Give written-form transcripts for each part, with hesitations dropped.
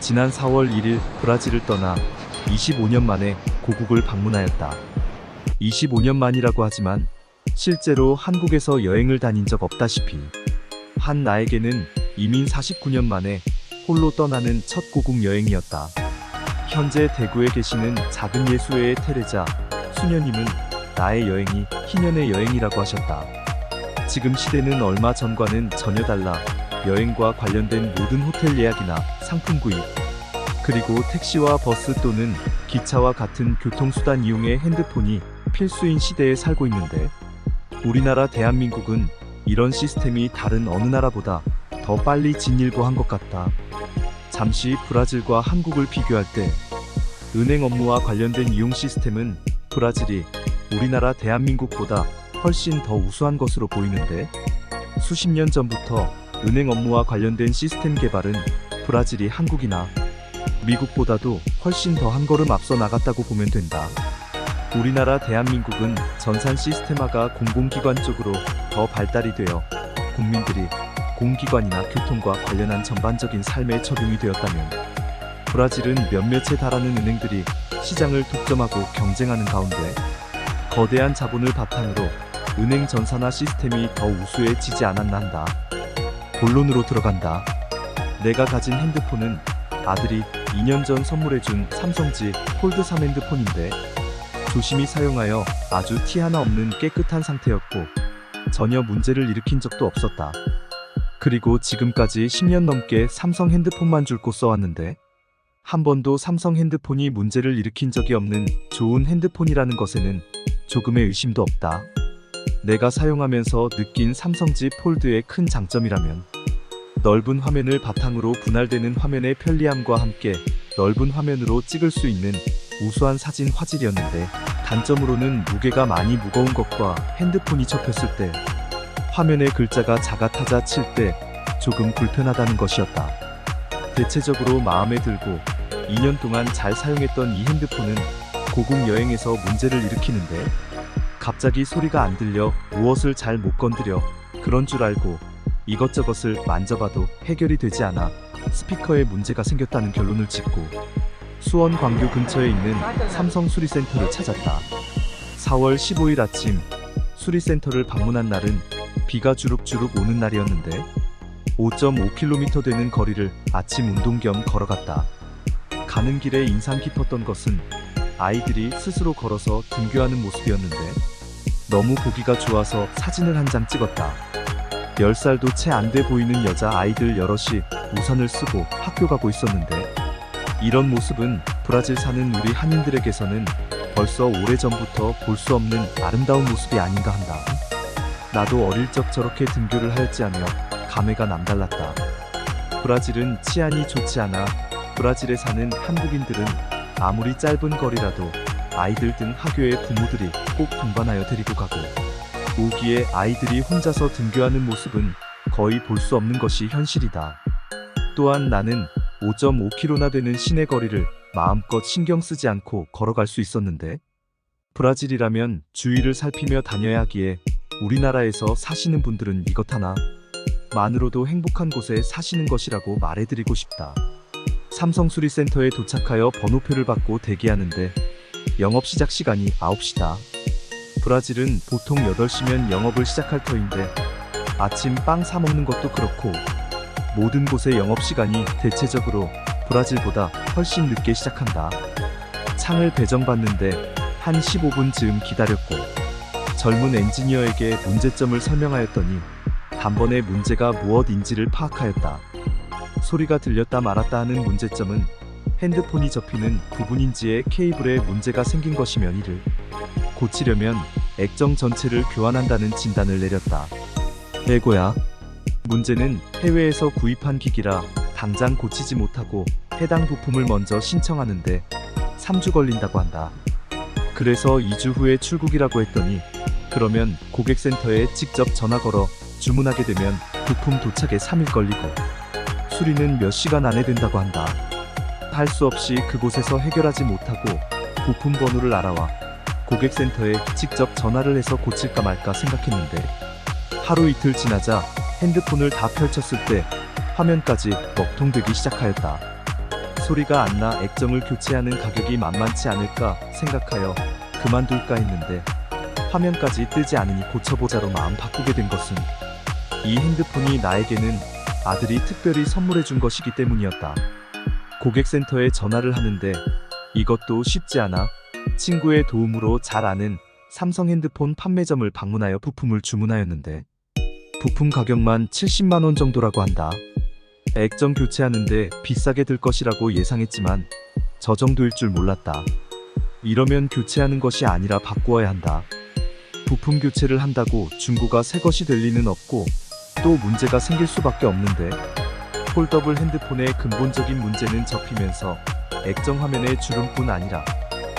지난 4월 1일 브라질을 떠나 25년 만에 고국을 방문하였다. 25년 만이라고 하지만 실제로 한국에서 여행을 다닌 적 없다시피 한 나에게는 이민 49년 만에 홀로 떠나는 첫 고국 여행이었다. 현재 대구에 계시는 작은 예수회의 테레자 수녀님은 나의 여행이 희년의 여행이라고 하셨다. 지금 시대는 얼마 전과는 전혀 달라 여행과 관련된 모든 호텔 예약이나 상품 구입, 그리고 택시와 버스 또는 기차와 같은 교통수단 이용의 핸드폰이 필수인 시대에 살고 있는데, 우리나라 대한민국은 이런 시스템이 다른 어느 나라보다 더 빨리 진일보한 것 같다. 잠시 브라질과 한국을 비교할 때 은행 업무와 관련된 이용 시스템은 브라질이 우리나라 대한민국보다 훨씬 더 우수한 것으로 보이는데, 수십 년 전부터 은행 업무와 관련된 시스템 개발은 브라질이 한국이나 미국보다도 훨씬 더 한 걸음 앞서 나갔다고 보면 된다. 우리나라 대한민국은 전산 시스템화가 공공기관 쪽으로 더 발달이 되어 국민들이 공기관이나 교통과 관련한 전반적인 삶에 적용이 되었다면, 브라질은 몇몇에 달하는 은행들이 시장을 독점하고 경쟁하는 가운데 거대한 자본을 바탕으로 은행 전산화 시스템이 더 우수해지지 않았나 한다. 본론으로 들어간다. 내가 가진 핸드폰은 아들이 2년 전 선물해준 삼성지 폴드 3 핸드폰인데, 조심히 사용하여 아주 티 하나 없는 깨끗한 상태였고 전혀 문제를 일으킨 적도 없었다. 그리고 지금까지 10년 넘게 삼성 핸드폰만 줄곧 써왔는데 한 번도 삼성 핸드폰이 문제를 일으킨 적이 없는 좋은 핸드폰이라는 것에는 조금의 의심도 없다. 내가 사용하면서 느낀 삼성지 폴드의 큰 장점이라면 넓은 화면을 바탕으로 분할되는 화면의 편리함과 함께 넓은 화면으로 찍을 수 있는 우수한 사진 화질이었는데, 단점으로는 무게가 많이 무거운 것과 핸드폰이 접혔을 때 화면에 글자가 작아 타자 칠 때 조금 불편하다는 것이었다. 대체적으로 마음에 들고 2년 동안 잘 사용했던 이 핸드폰은 고국 여행에서 문제를 일으키는데, 갑자기 소리가 안 들려 무엇을 잘 못 건드려 그런 줄 알고 이것저것을 만져봐도 해결이 되지 않아 스피커에 문제가 생겼다는 결론을 짓고 수원 광교 근처에 있는 삼성 수리센터를 찾았다. 4월 15일 아침 수리센터를 방문한 날은 비가 주룩주룩 오는 날이었는데 5.5km 되는 거리를 아침 운동 겸 걸어갔다. 가는 길에 인상 깊었던 것은 아이들이 스스로 걸어서 등교하는 모습이었는데, 너무 보기가 좋아서 사진을 한 장 찍었다. 10살도 채 안 돼 보이는 여자 아이들 여럿이 우산을 쓰고 학교 가고 있었는데, 이런 모습은 브라질 사는 우리 한인들에게서는 벌써 오래전부터 볼 수 없는 아름다운 모습이 아닌가 한다. 나도 어릴 적 저렇게 등교를 하였지 하며 감회가 남달랐다. 브라질은 치안이 좋지 않아 브라질에 사는 한국인들은 아무리 짧은 거리라도 아이들 등 학교에 부모들이 꼭 동반하여 데리고 가고, 오기에 아이들이 혼자서 등교하는 모습은 거의 볼 수 없는 것이 현실이다. 또한 나는 5.5km나 되는 시내 거리를 마음껏 신경 쓰지 않고 걸어갈 수 있었는데, 브라질이라면 주위를 살피며 다녀야 하기에 우리나라에서 사시는 분들은 이것 하나 만으로도 행복한 곳에 사시는 것이라고 말해드리고 싶다. 삼성 수리센터에 도착하여 번호표를 받고 대기하는데 영업 시작 시간이 9시다. 브라질은 보통 8시면 영업을 시작할 터인데 아침 빵 사 먹는 것도 그렇고 모든 곳의 영업시간이 대체적으로 브라질보다 훨씬 늦게 시작한다. 창을 배정받는데 한 15분 즈음 기다렸고, 젊은 엔지니어에게 문제점을 설명하였더니 단번에 문제가 무엇인지를 파악하였다. 소리가 들렸다 말았다 하는 문제점은 핸드폰이 접히는 부분인지에 케이블에 문제가 생긴 것이면 이를 고치려면 액정 전체를 교환한다는 진단을 내렸다. 에고야. 문제는 해외에서 구입한 기기라 당장 고치지 못하고 해당 부품을 먼저 신청하는데 3주 걸린다고 한다. 그래서 2주 후에 출국이라고 했더니, 그러면 고객센터에 직접 전화 걸어 주문하게 되면 부품 도착에 3일 걸리고 수리는 몇 시간 안에 된다고 한다. 할 수 없이 그곳에서 해결하지 못하고 부품 번호를 알아와 고객센터에 직접 전화를 해서 고칠까 말까 생각했는데, 하루 이틀 지나자 핸드폰을 다 펼쳤을 때 화면까지 먹통되기 시작하였다. 소리가 안 나 액정을 교체하는 가격이 만만치 않을까 생각하여 그만둘까 했는데 화면까지 뜨지 않으니 고쳐보자로 마음 바꾸게 된 것은 이 핸드폰이 나에게는 아들이 특별히 선물해 준 것이기 때문이었다. 고객센터에 전화를 하는데 이것도 쉽지 않아 친구의 도움으로 잘 아는 삼성 핸드폰 판매점을 방문하여 부품을 주문하였는데 부품 가격만 70만 원 정도라고 한다. 액정 교체하는데 비싸게 들 것이라고 예상했지만 저 정도일 줄 몰랐다. 이러면 교체하는 것이 아니라 바꾸어야 한다. 부품 교체를 한다고 중고가 새 것이 될 리는 없고 또 문제가 생길 수밖에 없는데 폴더블 핸드폰의 근본적인 문제는 접히면서 액정 화면의 주름뿐 아니라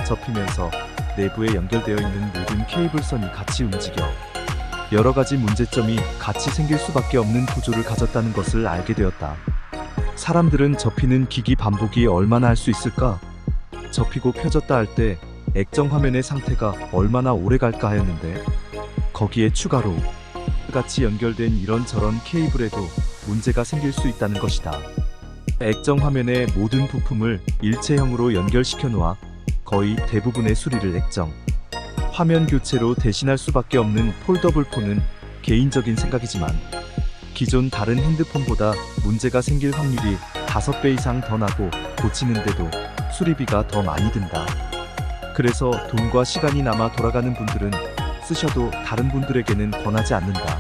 접히면서 내부에 연결되어 있는 모든 케이블선이 같이 움직여 여러 가지 문제점이 같이 생길 수밖에 없는 구조를 가졌다는 것을 알게 되었다. 사람들은 접히는 기기 반복이 얼마나 할 수 있을까? 접히고 펴졌다 할 때 액정 화면의 상태가 얼마나 오래 갈까 하였는데 거기에 추가로 같이 연결된 이런저런 케이블에도 문제가 생길 수 있다는 것이다. 액정 화면의 모든 부품을 일체형으로 연결시켜 놓아 거의 대부분의 수리를 액정 화면 교체로 대신할 수밖에 없는 폴더블 폰은 개인적인 생각이지만 기존 다른 핸드폰보다 문제가 생길 확률이 5배 이상 더 나고 고치는데도 수리비가 더 많이 든다. 그래서 돈과 시간이 남아 돌아가는 분들은 쓰셔도 다른 분들에게는 권하지 않는다.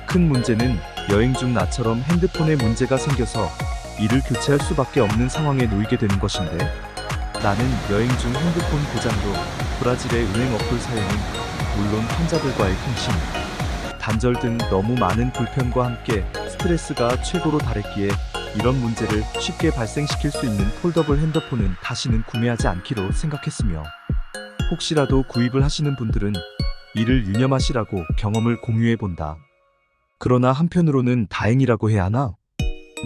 큰 문제는 여행 중 나처럼 핸드폰에 문제가 생겨서 이를 교체할 수밖에 없는 상황에 놓이게 되는 것인데 나는 여행 중 핸드폰 고장으로 브라질의 은행 어플 사용은 물론 환자들과의 통신, 단절 등 너무 많은 불편과 함께 스트레스가 최고로 달했기에 이런 문제를 쉽게 발생시킬 수 있는 폴더블 핸드폰은 다시는 구매하지 않기로 생각했으며 혹시라도 구입을 하시는 분들은 이를 유념하시라고 경험을 공유해본다. 그러나 한편으로는 다행이라고 해야 하나?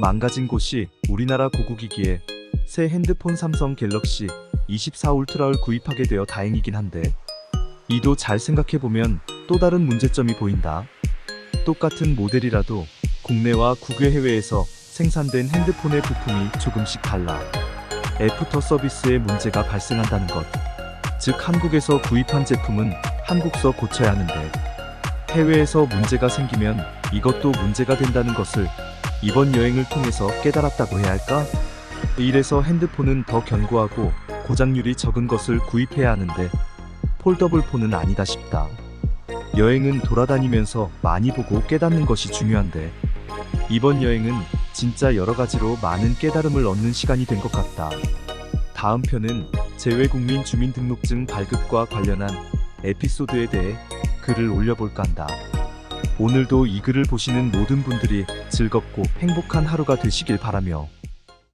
망가진 곳이 우리나라 고국이기에 새 핸드폰 삼성 갤럭시 24 울트라를 구입하게 되어 다행이긴 한데 이도 잘 생각해보면 또 다른 문제점이 보인다. 똑같은 모델이라도 국내와 국외 해외에서 생산된 핸드폰의 부품이 조금씩 달라 애프터 서비스에 문제가 발생한다는 것. 즉 한국에서 구입한 제품은 한국서 고쳐야 하는데 해외에서 문제가 생기면 이것도 문제가 된다는 것을 이번 여행을 통해서 깨달았다고 해야 할까? 이래서 핸드폰은 더 견고하고 고장률이 적은 것을 구입해야 하는데 폴더블 폰은 아니다 싶다. 여행은 돌아다니면서 많이 보고 깨닫는 것이 중요한데 이번 여행은 진짜 여러 가지로 많은 깨달음을 얻는 시간이 된 것 같다. 다음 편은 재외국민 주민등록증 발급과 관련한 에피소드에 대해 글을 올려볼까 한다. 오늘도 이 글을 보시는 모든 분들이 즐겁고 행복한 하루가 되시길 바라며